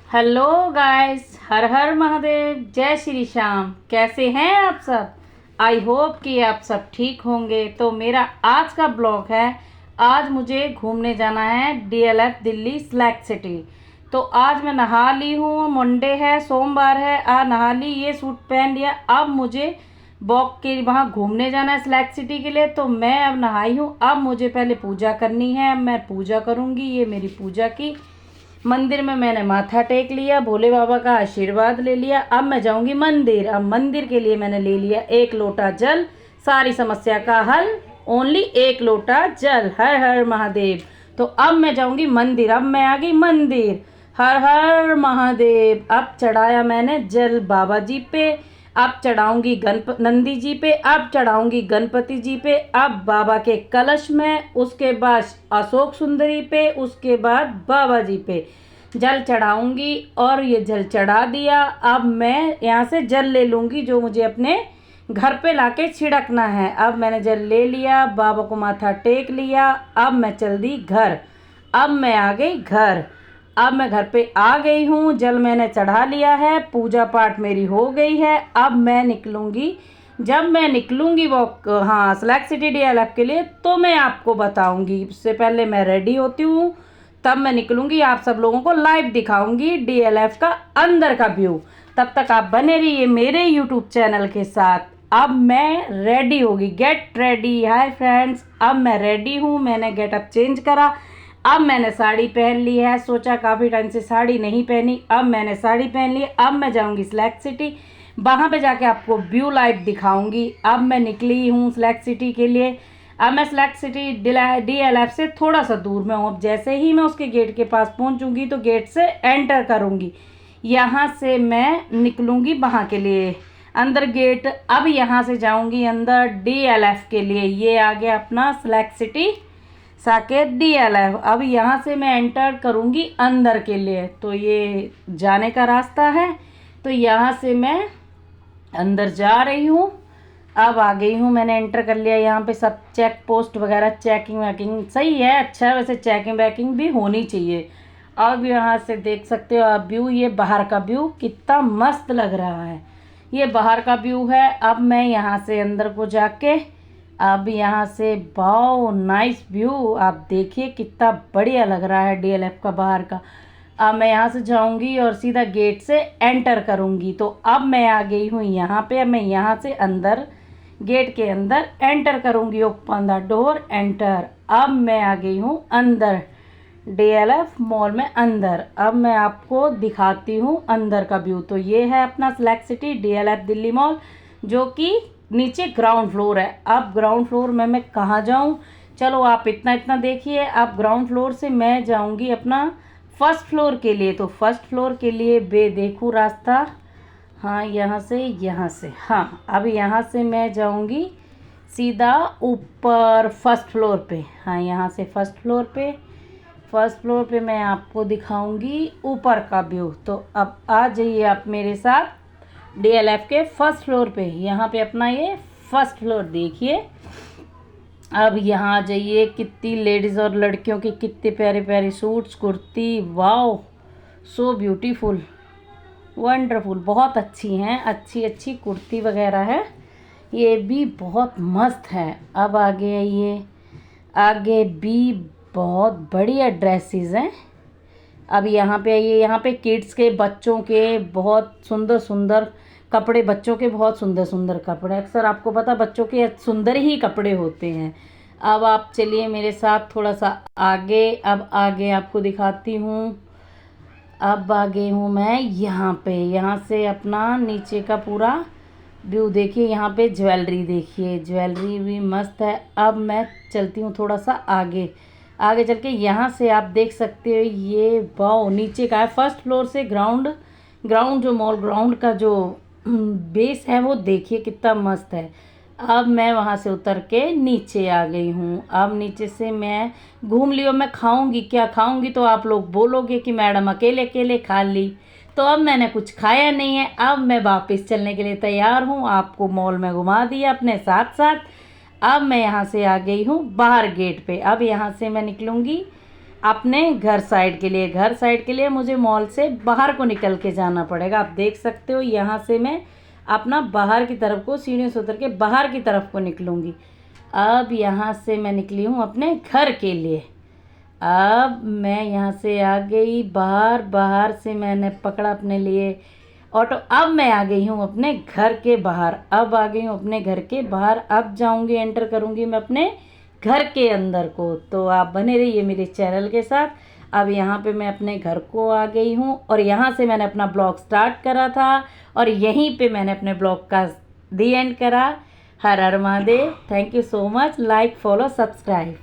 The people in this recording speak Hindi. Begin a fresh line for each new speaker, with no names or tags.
हेलो गाइस, हर हर महादेव, जय श्री श्याम। कैसे हैं आप सब? आई होप कि आप सब ठीक होंगे। तो मेरा आज का ब्लॉग है। आज मुझे घूमने जाना है डीएलएफ दिल्ली स्लैक सिटी। तो आज मैं नहा ली हूँ, मंडे है, सोमवार है, नहा ली, ये सूट पहन लिया। अब मुझे वॉक के वहाँ घूमने जाना है स्लैक सिटी के लिए। तो मैं अब नहाई हूँ, अब मुझे पहले पूजा करनी है। अब मैं पूजा करूँगी, ये मेरी पूजा की। मंदिर में मैंने माथा टेक लिया, भोले बाबा का आशीर्वाद ले लिया। अब मैं जाऊंगी मंदिर। अब मंदिर के लिए मैंने ले लिया 1 लोटा जल। सारी समस्या का हल, ओनली 1 लोटा जल। हर हर महादेव। तो अब मैं जाऊंगी मंदिर। अब मैं आ गई मंदिर। हर हर महादेव। अब चढ़ाया मैंने जल बाबा जी पे। अब चढ़ाऊंगी नंदी जी पे। अब चढ़ाऊंगी गणपति जी पे। अब बाबा के कलश में, उसके बाद अशोक सुंदरी पे, उसके बाद बाबा जी पे जल चढ़ाऊंगी। और ये जल चढ़ा दिया। अब मैं यहाँ से जल ले लूँगी जो मुझे अपने घर पे लाके छिड़कना है। अब मैंने जल ले लिया, बाबा को माथा टेक लिया। अब मैं चल दी घर। अब मैं आ गई घर। अब मैं घर पे आ गई हूँ, जल मैंने चढ़ा लिया है, पूजा पाठ मेरी हो गई है। अब मैं निकलूँगी। जब मैं निकलूँगी वो स्लैक सिटी डीएलएफ के लिए, तो मैं आपको बताऊँगी। उससे पहले मैं रेडी होती हूँ, तब मैं निकलूँगी, आप सब लोगों को लाइव दिखाऊँगी डीएलएफ का अंदर का व्यू। तब तक आप बने रहिए मेरे यूट्यूब चैनल के साथ। अब मैं रेडी होगी, गेट रेडी। हाय फ्रेंड्स, अब मैं रेडी हूँ, मैंने गेटअप चेंज करा। अब मैंने साड़ी पहन ली है। सोचा काफ़ी टाइम से साड़ी नहीं पहनी, अब मैंने साड़ी पहन ली। अब मैं जाऊंगी स्लैक सिटी, वहाँ पे जाके आपको व्यू लाइव दिखाऊंगी। अब मैं निकली हूँ स्लैक सिटी के लिए। अब मैं स्लैक सिटी डीएलएफ से थोड़ा सा दूर में हूँ। अब जैसे ही मैं उसके गेट के पास पहुँचूँगी तो गेट से एंटर करूँगी। यहाँ से मैं निकलूँगी वहाँ के लिए अंदर गेट। अब यहाँ से जाऊँगी अंदर डीएलएफ के लिए। ये आ गया अपना स्लैक सिटी साकेत डीएलएफ। अब यहाँ से मैं एंटर करूँगी अंदर के लिए। तो ये जाने का रास्ता है। तो यहाँ से मैं अंदर जा रही हूँ। अब आ गई हूँ, मैंने एंटर कर लिया। यहाँ पे सब चेक पोस्ट वगैरह, चेकिंग वैकिंग सही है, अच्छा है। वैसे चेकिंग वैकिंग भी होनी चाहिए। अब यहाँ से देख सकते हो आप व्यू, ये बाहर का व्यू कितना मस्त लग रहा है। ये बाहर का व्यू है। अब मैं यहाँ से अंदर को जाके, अब यहाँ से वाओ नाइस व्यू, आप देखिए कितना बढ़िया लग रहा है डीएलएफ का बाहर का। अब मैं यहाँ से जाऊँगी और सीधा गेट से एंटर करूँगी। तो अब मैं आ गई हूँ यहाँ पे। अब मैं यहाँ से अंदर गेट के अंदर एंटर करूँगी। Open the door, enter. अब मैं आ गई हूँ अंदर डीएलएफ मॉल में अंदर। अब मैं आपको दिखाती हूँ अंदर का व्यू। तो ये है अपना slack city DLF Delhi mall, जो कि नीचे ग्राउंड फ्लोर है। अब ग्राउंड फ्लोर में मैं कहाँ जाऊँ, चलो आप इतना इतना देखिए। अब ग्राउंड फ्लोर से मैं जाऊँगी अपना फर्स्ट फ्लोर के लिए। तो फर्स्ट फ्लोर के लिए बे देखूँ रास्ता, हाँ यहाँ से हाँ। अब यहाँ से मैं जाऊँगी सीधा ऊपर फर्स्ट फ्लोर पे। हाँ यहाँ से फर्स्ट फ्लोर पे मैं आपको दिखाऊंगी ऊपर का व्यू। तो अब आ जाइए आप मेरे साथ डीएलएफ के फर्स्ट फ्लोर पे। यहाँ पे अपना ये फर्स्ट फ्लोर देखिए। अब यहाँ आ जाइए, कितनी लेडीज़ और लड़कियों की कितने प्यारे प्यारे suits, kurti, wow so beautiful, wonderful, बहुत अच्छी हैं, अच्छी अच्छी कुर्ती वगैरह है, ये भी बहुत मस्त है। अब आगे भी बहुत बढ़िया ड्रेसेस हैं। अब यहाँ पे आइए, यहाँ पे किड्स के, बच्चों के बहुत सुंदर सुंदर कपड़े, बच्चों के बहुत सुंदर सुंदर कपड़े। अक्सर आपको पता बच्चों के सुंदर ही कपड़े होते हैं। अब आप चलिए मेरे साथ थोड़ा सा आगे। अब आगे आपको दिखाती हूँ। अब आ गई हूँ मैं यहाँ पे। यहाँ से अपना नीचे का पूरा व्यू देखिए। यहाँ पे ज्वेलरी देखिए, ज्वेलरी भी मस्त है। अब मैं चलती हूँ थोड़ा सा आगे। आगे चल के यहाँ से आप देख सकते हो, ये वाओ नीचे का है। फर्स्ट फ्लोर से ग्राउंड जो मॉल ग्राउंड का जो बेस है वो देखिए कितना मस्त है। अब मैं वहाँ से उतर के नीचे आ गई हूँ। अब नीचे से मैं घूम लियो। मैं खाऊंगी क्या, खाऊंगी तो आप लोग बोलोगे कि मैडम अकेले अकेले खा ली। तो अब मैंने कुछ खाया नहीं है। अब मैं वापस चलने के लिए तैयार हूँ। आपको मॉल में घुमा दिया अपने साथ साथ। अब मैं यहाँ से आ गई हूँ बाहर गेट पे। अब यहाँ से मैं निकलूँगी अपने घर साइड के लिए। घर साइड के लिए मुझे मॉल से बाहर को निकल के जाना पड़ेगा। आप देख सकते हो यहाँ से मैं अपना बाहर की तरफ को सीढ़ियों से उतर के बाहर की तरफ को निकलूँगी। अब यहाँ से मैं निकली हूँ अपने घर के लिए। अब मैं यहाँ से आ गई बाहर। बाहर से मैंने पकड़ा अपने लिए ऑटो। अब मैं आ गई हूँ अपने घर के बाहर। अब आ गई हूँ अपने घर के बाहर। अब जाऊँगी, एंटर करूँगी मैं अपने घर के अंदर को। तो आप बने रहिए मेरे चैनल के साथ। अब यहाँ पे मैं अपने घर को आ गई हूँ और यहाँ से मैंने अपना ब्लॉग स्टार्ट करा था और यहीं पे मैंने अपने ब्लॉग का दी एंड करा। हर हर Mahadev. Thank you so much. Like, follow, subscribe.